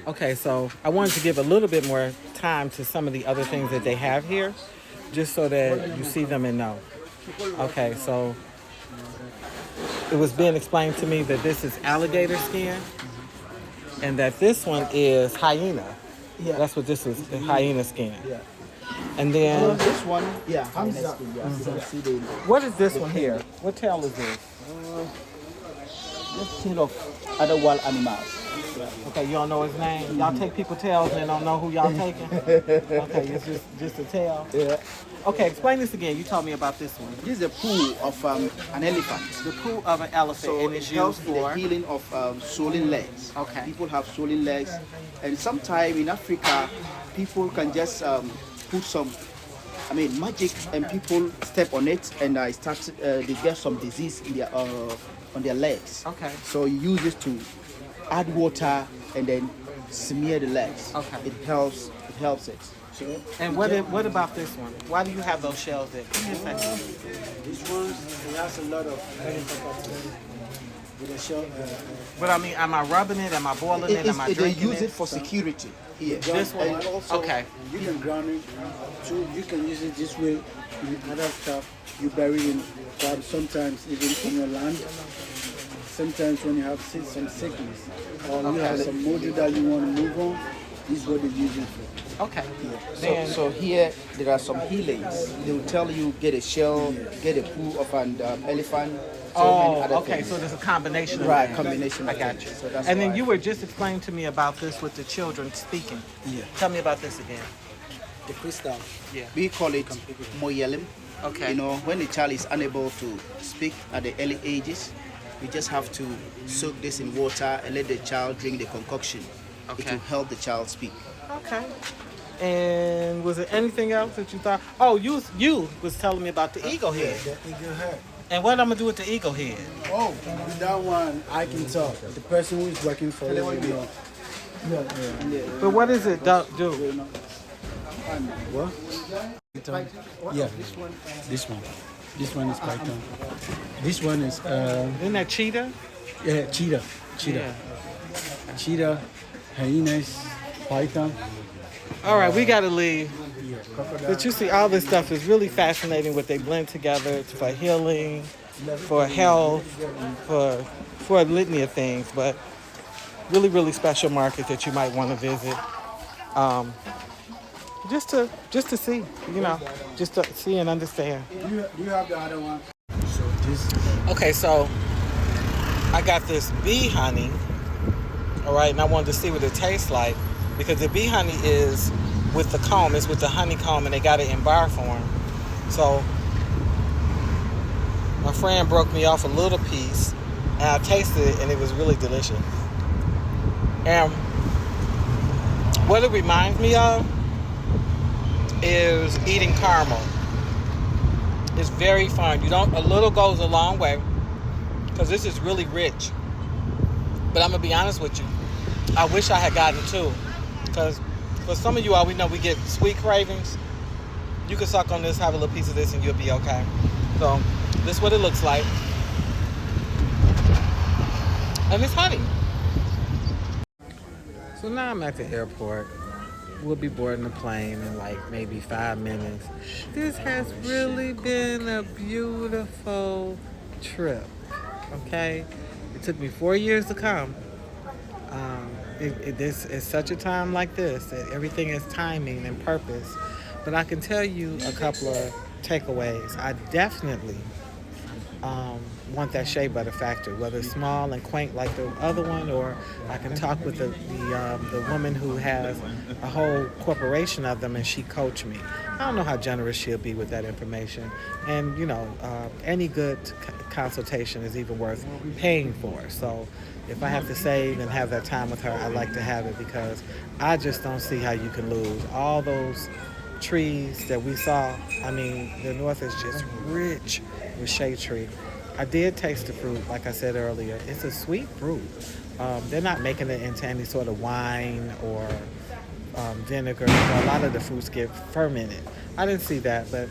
Okay, so I wanted to give a little bit more time to some of the other things that they have here, just so that you see them and know. Okay, so it was being explained to me that this is alligator skin and that this one is hyena. Yeah. That's what this is, the hyena skin. Yeah. And then, This one, yeah, Hamza. Yeah. You can see the what is this one here? What tail is this? this tail of other wild animals. Okay, you don't know his name? Y'all take people's tails and don't know who y'all taking? Okay, it's just a tail. Yeah. Okay, explain this again. You told me about this one. This is the poo of an elephant. The poo of an elephant, So and it it's helps used with the for... healing of swollen legs. Okay. People have swollen legs, and sometimes in Africa, people can just put some, magic, and people step on it, and they get some disease in their on their legs. Okay. So you use this to add water and then smear the legs. Okay. It helps. It helps it. And what about this one? Why do you have those shells there? Give me a second. This one, it has a lot of healing properties. With a shell, But I mean, am I rubbing it? Am I boiling it? Am I They drinking use it for security here. This one? and also, Okay. you can ground it. So you can use it this way. With other stuff, you bury it in perhaps sometimes even on your land. Sometimes when you have some sickness or you have some mold that you want to move on, this is what they use it for. Okay. So here there are some healings. They will tell you get a shell, get a poo of an elephant. Oh, other okay. things. So there's a combination of Right, things. combination. I of got things. you. So that's And then why. you were just explaining to me about this with the children speaking. Yeah. Tell me about this again. The crystal. Yeah. We call it moyelim. Okay. You know, when the child is unable to speak at the early ages, we just have to soak this in water and let the child drink the concoction. It Okay. will help the child speak. Okay. And was there anything else that you thought? Oh, you was telling me about the eagle head. The eagle head. And what I'm gonna do with the eagle head? Oh, with that one, I can tell. The person who is working for you, you know. But what does it do? What? Yeah, this one. This one is python. This one is Isn't that cheetah? yeah, cheetah. Yeah. Cheetah, hyenas, python. All right, we gotta leave. Yeah, crocodile. But you see, all this stuff is really fascinating. What they blend together. It's for healing, for health, for a litany of things. But really, really special market that you might want to visit. Just to see, just to see and understand. Do you have the other one? So this. Okay, so I got this bee honey, all right, and I wanted to see what it tastes like because the bee honey is with the comb, it's with the honeycomb, and they got it in bar form. So my friend broke me off a little piece, and I tasted it, and it was really delicious. And what it reminds me of is eating caramel. It's very fun. A little goes a long way because this is really rich. But I'm gonna be honest with you, I wish I had gotten two because for some of you all, we know we get sweet cravings. You can suck on this, have a little piece of this, and you'll be okay. So this is what it looks like, and it's honey. So now I'm at the airport. We'll be boarding the plane in like maybe 5 minutes. This has really been a beautiful trip, okay? It took me 4 years to come. This is such a time like this that everything is timing and purpose. But I can tell you a couple of takeaways. I definitely want that shea butter factory, whether it's small and quaint like the other one, or I can talk with the woman who has a whole corporation of them and she coached me. I don't know how generous she'll be with that information. And, any good consultation is even worth paying for. So if I have to save and have that time with her, I like to have it because I just don't see how you can lose all those trees that we saw. I mean, the north is just rich with shade tree. I did taste the fruit, like I said earlier. It's a sweet fruit. They're not making it into any sort of wine or vinegar. A lot of the fruits get fermented. I didn't see that, but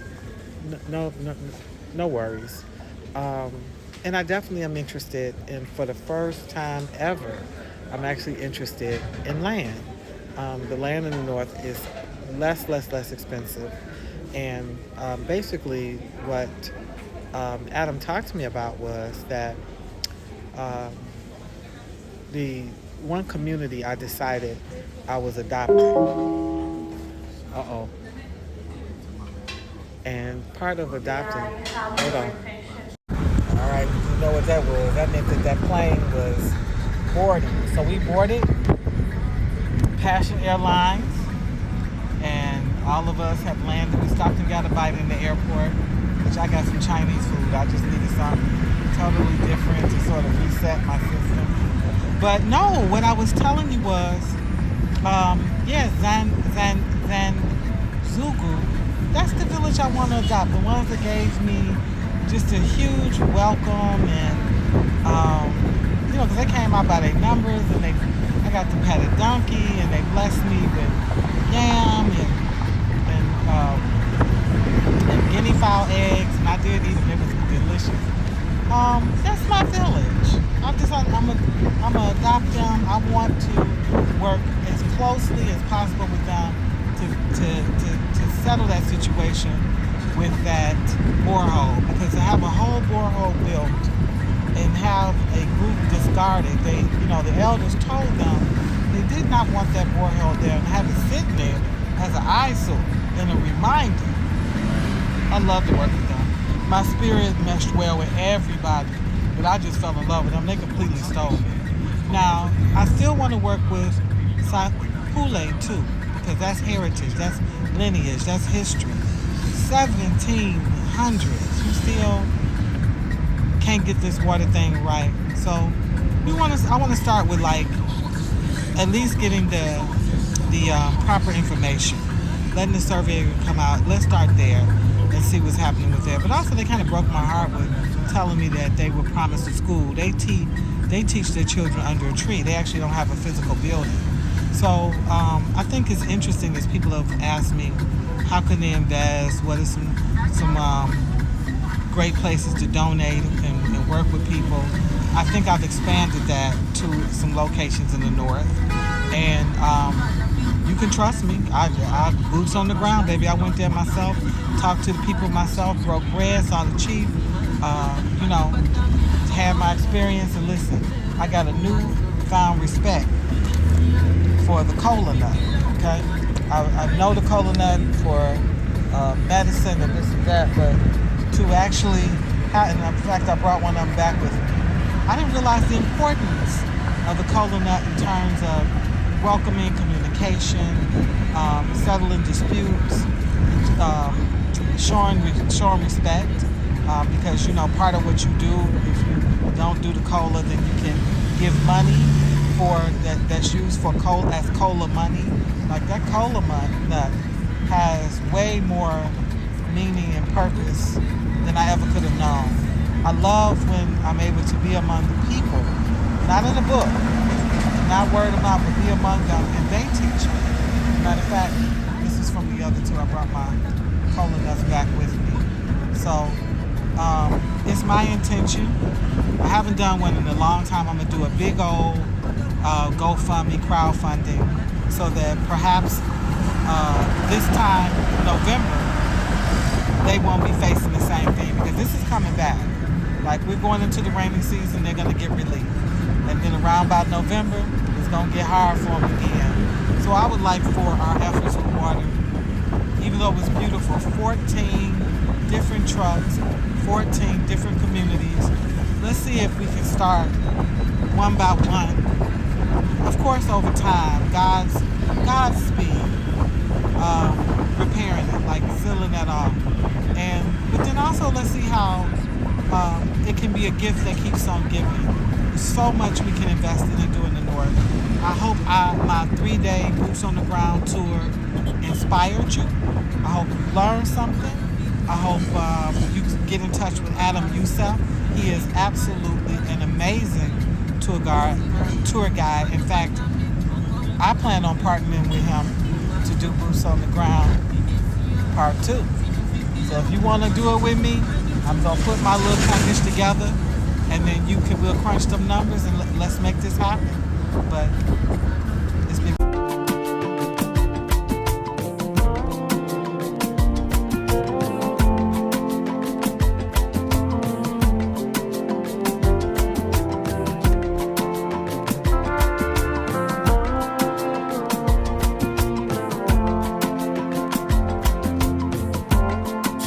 no worries. And I definitely am interested in, for the first time ever, I'm actually interested in land. The land in the north is less expensive. And basically, what Adam talked to me about was that um, the one community I decided I was adopting. Uh-oh. And part of adopting, hold on. All right, you know what that was. That meant that that plane was boarding. So we boarded Passion Airlines, and all of us have landed. We stopped and got a bite in the airport, which I got some Chinese food. I just needed something totally different to sort of reset my system. But no, what I was telling you was, yeah, Zan Zugu. That's the village I want to adopt. The ones that gave me just a huge welcome, and because they came out by their numbers, and I got to pet a donkey, and they blessed me with yam and guinea fowl eggs, and I did eat them. It was delicious. That's my village. I'm gonna adopt them. I want to work as closely as possible with them to settle that situation with that borehole, because to have a whole borehole built and have a group discarded, the elders told them they did not want that borehole there and have it sitting there as an eyesore and a reminder. I love to work with them. My spirit meshed well with everybody, but I just fell in love with them. They completely stole me. Now, I still want to work with South Pule too, because that's heritage, that's lineage, that's history. 1700s. You still can't get this water thing right. So I want to start with at least getting the proper information, letting the surveyor come out. Let's start there and see what's happening with that. But also, they kind of broke my heart with telling me that they were promised a school. They teach their children under a tree. They actually don't have a physical building. So I think it's interesting as people have asked me, how can they invest? What are some great places to donate and work with people? I think I've expanded that to some locations in the north. And you can trust me. I boots on the ground, baby. I went there myself, talked to the people myself, broke bread, saw the chief, had my experience. And listen, I got a newfound respect for the cola nut, okay? I know the cola nut for medicine and this and that, but to actually and in fact, I brought one of them back with me. I didn't realize the importance of the cola nut in terms of welcoming communication, settling disputes, showing respect, because part of what you do, if you don't do the cola, then you can give money for that's used for cola as cola money. Like that cola nut has way more meaning and purpose than I ever could have known. I love when I'm able to be among the people, not in a book, not word of mouth, but be among them, and they teach me. Matter of fact, this is from the other two. I brought my cola nuts back with me. So it's my intention. I haven't done one in a long time. I'm gonna do a big old GoFundMe crowdfunding, so that perhaps this time in November they won't be facing the same thing, because this is coming back. Like, we're going into the rainy season, they're gonna get relief, and then around about November it's gonna get hard for them again. So I would like for our efforts with water, even though it was beautiful, 14 different trucks, 14 different communities. Let's see if we can start one by one. Of course, over time, God's speed, repairing it, like sealing that off. But then also, let's see how it can be a gift that keeps on giving. There's so much we can invest in and do in the North. I hope my 3-day boots on the ground tour inspired you. I hope you learned something. I hope you get in touch with Adam Youssef. He is absolutely an amazing tour guide. In fact, I plan on partnering with him to do Boots on the Ground Part 2. So if you want to do it with me, I'm going to put my little package together, and then we'll crunch them numbers and let's make this happen. But it's been.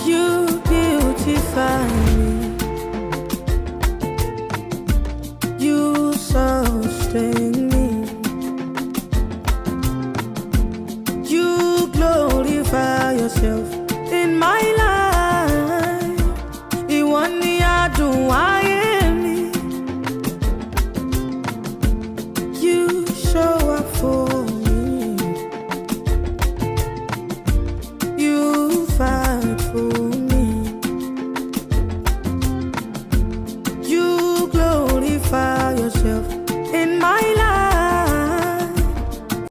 You beautify me, you sustain me, you glorify yourself